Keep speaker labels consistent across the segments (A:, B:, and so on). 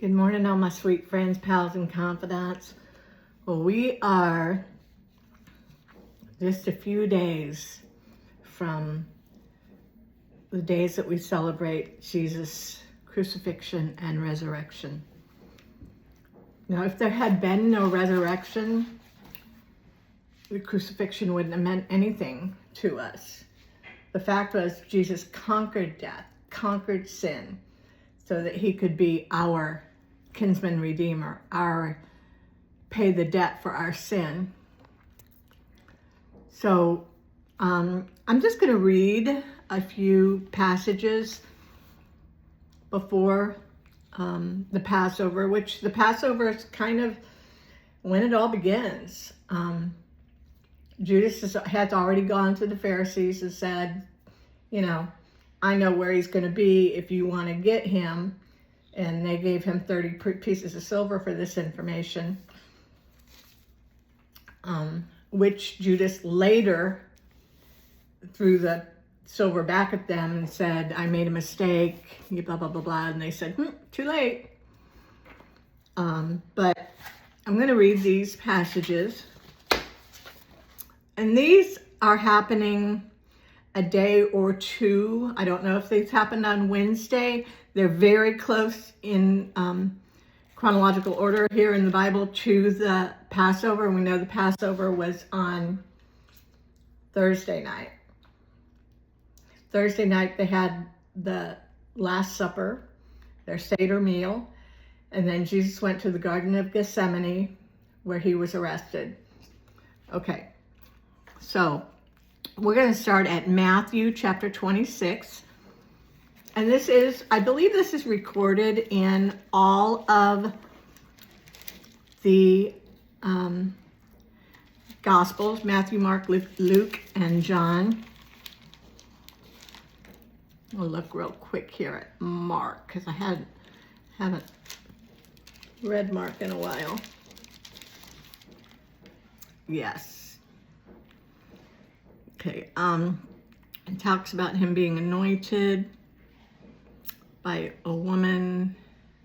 A: Good morning, all my sweet friends, pals, and confidants. Well, we are just a few days from the days that we celebrate Jesus' crucifixion and resurrection. Now, if there had been no resurrection, the crucifixion wouldn't have meant anything to us. The fact was, Jesus conquered death, conquered sin, so that he could be our kinsman redeemer, pay the debt for our sin. So I'm just going to read a few passages before the Passover, which the Passover is kind of when it all begins. Judas has already gone to the Pharisees and said, I know where he's going to be if you want to get him. And they gave him 30 pieces of silver for this information, which Judas later threw the silver back at them and said, I made a mistake, blah, blah, blah, blah. And they said, too late. But I'm going to read these passages. And these are happening a day or two. I don't know if these happened on Wednesday. They're very close in chronological order here in the Bible to the Passover. We know the Passover was on Thursday night. Thursday night they had the Last Supper, their Seder meal, and then Jesus went to the Garden of Gethsemane where he was arrested. Okay, so we're going to start at Matthew chapter 26. And I believe this is recorded in all of the Gospels, Matthew, Mark, Luke, and John. We'll look real quick here at Mark, because I haven't read Mark in a while. Yes. Okay, it talks about him being anointed by a woman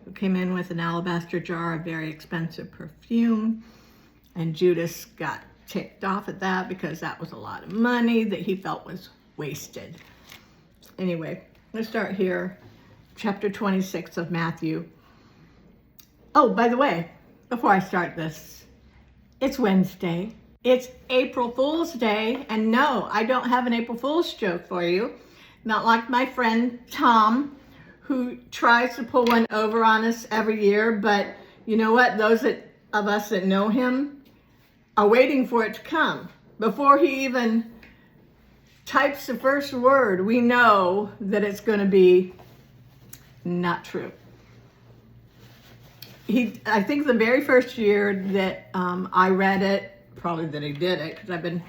A: who came in with an alabaster jar of very expensive perfume, and Judas got ticked off at that because that was a lot of money that he felt was wasted. Anyway, let's start here, chapter 26 of Matthew. Oh, by the way, before I start this, it's Wednesday. It's April Fool's Day, and no, I don't have an April Fool's joke for you. Not like my friend Tom, who tries to pull one over on us every year, but you know what? Those of us that know him are waiting for it to come. Before he even types the first word, we know that it's going to be not true. I think the very first year that I read it, probably that he did it, because I've been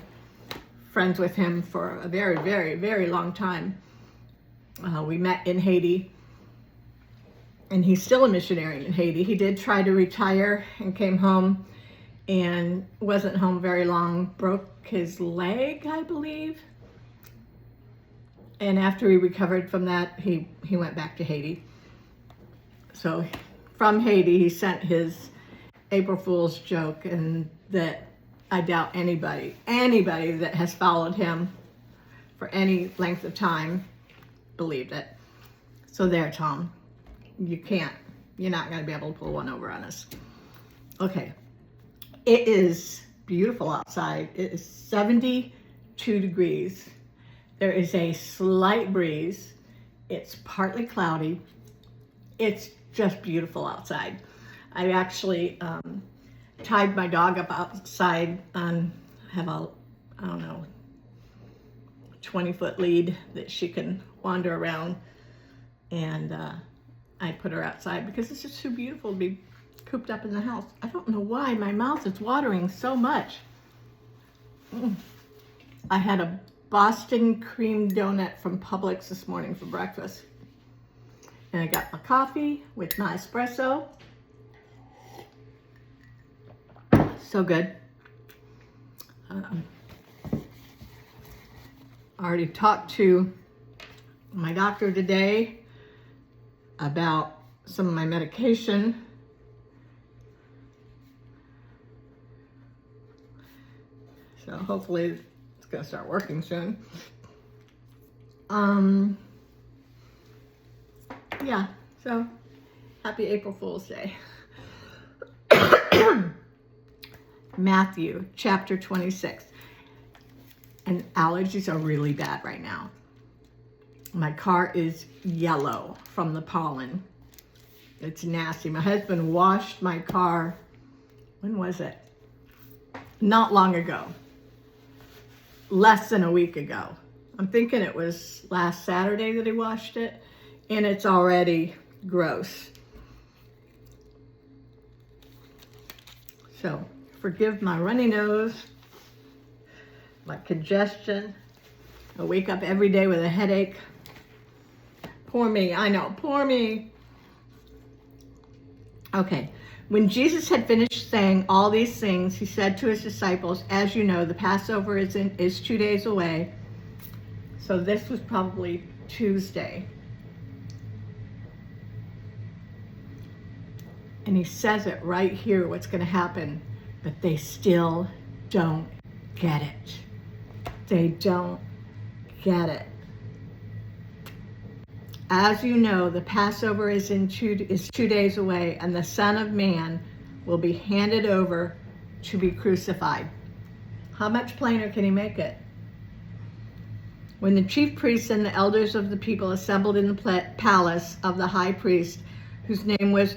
A: friends with him for a very, very, very long time. We met in Haiti. And he's still a missionary in Haiti. He did try to retire and came home and wasn't home very long, broke his leg, I believe. And after he recovered from that, he went back to Haiti. So from Haiti, he sent his April Fool's joke, and that I doubt anybody that has followed him for any length of time believed it. So there, Tom. You're not going to be able to pull one over on us. Okay. It is beautiful outside. It is 72 degrees. There is a slight breeze. It's partly cloudy. It's just beautiful outside. I actually tied my dog up outside on, have a, 20-foot lead that she can wander around, and I put her outside because it's just too beautiful to be cooped up in the house. I don't know why my mouth is watering so much. I had a Boston cream donut from Publix this morning for breakfast. And I got my coffee with my espresso. So good. I already talked to my doctor today about some of my medication. So hopefully it's gonna start working soon. Yeah, so happy April Fool's Day. Matthew chapter 26. And allergies are really bad right now. My car is yellow from the pollen. It's nasty. My husband washed my car, when was it? Not long ago. Less than a week ago. I'm thinking it was last Saturday that he washed it, and it's already gross. So, forgive my runny nose, my congestion. I wake up every day with a headache. Poor me, I know, poor me. Okay, when Jesus had finished saying all these things, he said to his disciples, as you know, the Passover is 2 days away. So this was probably Tuesday. And he says it right here, what's going to happen, but they still don't get it. They don't get it. As you know, the Passover is 2 days away, and the Son of Man will be handed over to be crucified. How much plainer can he make it? When the chief priests and the elders of the people assembled in the palace of the high priest, whose name was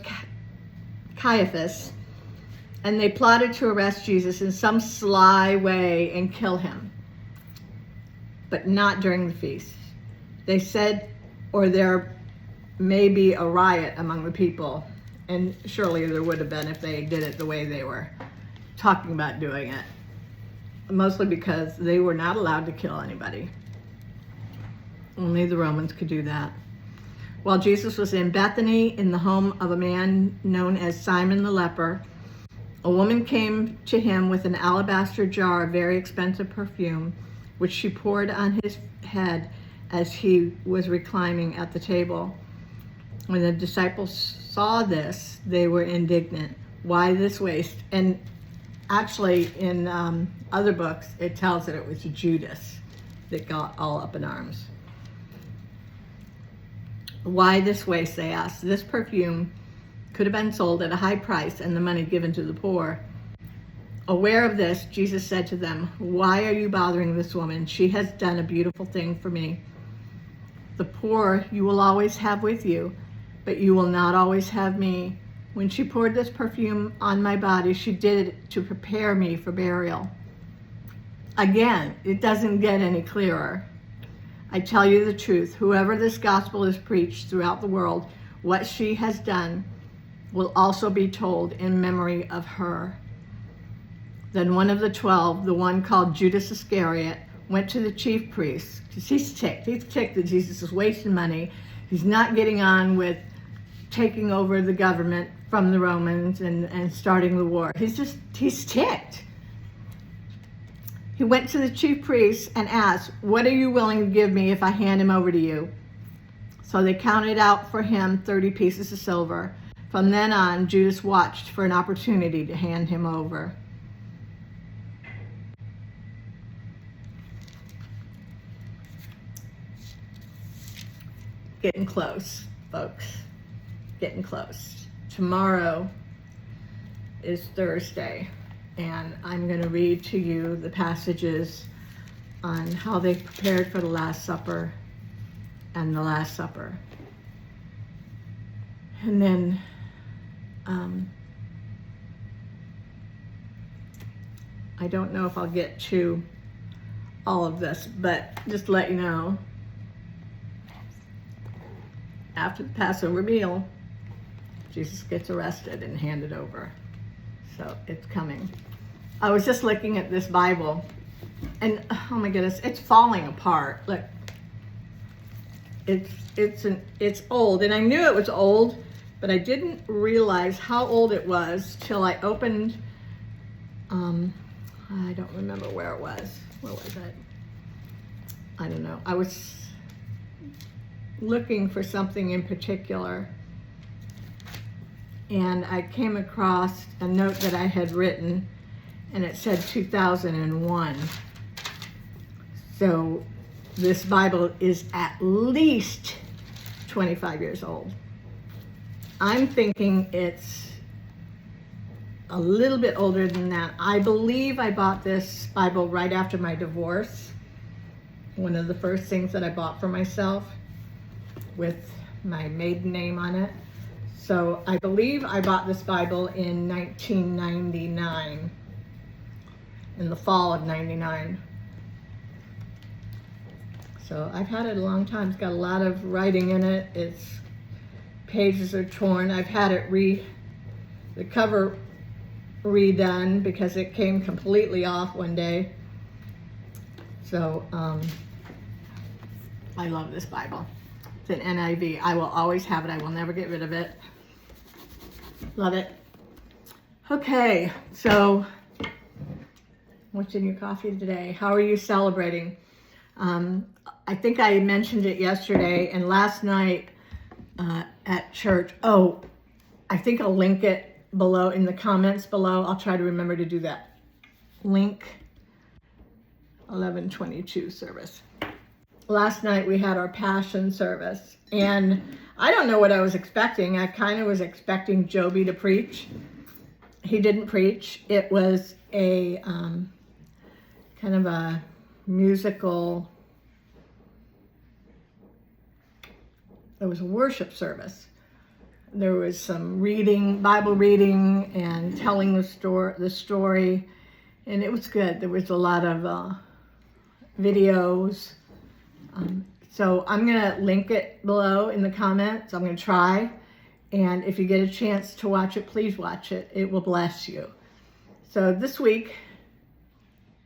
A: Caiaphas, and they plotted to arrest Jesus in some sly way and kill him, but not during the feast. They said, or there may be a riot among the people, and surely there would have been if they did it the way they were talking about doing it, mostly because they were not allowed to kill anybody. Only the Romans could do that. While Jesus was in Bethany in the home of a man known as Simon the leper, a woman came to him with an alabaster jar of very expensive perfume, which she poured on his head as he was reclining at the table. When the disciples saw this, they were indignant. Why this waste? And actually, in other books, it tells that it was Judas that got all up in arms. Why this waste, they asked. This perfume could have been sold at a high price and the money given to the poor. Aware of this, Jesus said to them, why are you bothering this woman? She has done a beautiful thing for me. The poor you will always have with you, but you will not always have me. When she poured this perfume on my body, she did it to prepare me for burial. Again, it doesn't get any clearer. I tell you the truth, whoever this gospel is preached throughout the world, what she has done will also be told in memory of her. Then one of the 12, the one called Judas Iscariot, went to the chief priests, because he's ticked. He's ticked that Jesus is wasting money. He's not getting on with taking over the government from the Romans and starting the war. He's ticked. He went to the chief priests and asked, what are you willing to give me if I hand him over to you? So they counted out for him 30 pieces of silver. From then on, Judas watched for an opportunity to hand him over. Getting close, folks. Getting close. Tomorrow is Thursday, and I'm going to read to you the passages on how they prepared for the Last Supper and the Last Supper. And then I don't know if I'll get to all of this, but just to let you know, after the Passover meal, Jesus gets arrested and handed over. So it's coming. I was just looking at this Bible, and oh my goodness, it's falling apart. Look, it's old, and I knew it was old, but I didn't realize how old it was till I opened. I don't remember where it was. Where was it? I don't know. I was looking for something in particular, and I came across a note that I had written, and it said 2001. So this Bible is at least 25 years old. I'm thinking it's a little bit older than that. I believe I bought this Bible right after my divorce. One of the first things that I bought for myself with my maiden name on it. So I believe I bought this Bible in 1999, in the fall of 99. So I've had it a long time. It's got a lot of writing in it. Its pages are torn. I've had it the cover redone because it came completely off one day. So I love this Bible. It's an NIV. I will always have it. I will never get rid of it. Love it. Okay, so what's in your coffee today? How are you celebrating? I think I mentioned it yesterday and last night at church. Oh, I think I'll link it below in the comments below. I'll try to remember to do that. Link 11:22 service. Last night we had our Passion service, and I don't know what I was expecting. I kind of was expecting Joby to preach. He didn't preach. It was a kind of a musical. It was a worship service. There was some reading, Bible reading, and telling the story, and it was good. There was a lot of videos. So I'm gonna link it below in the comments. I'm gonna try, and if you get a chance to watch it, please watch it. It will bless you. So this week,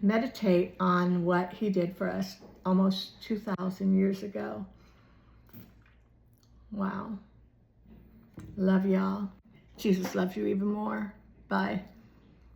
A: meditate on what he did for us almost 2,000 years ago. Wow. Love y'all. Jesus loves you even more. Bye.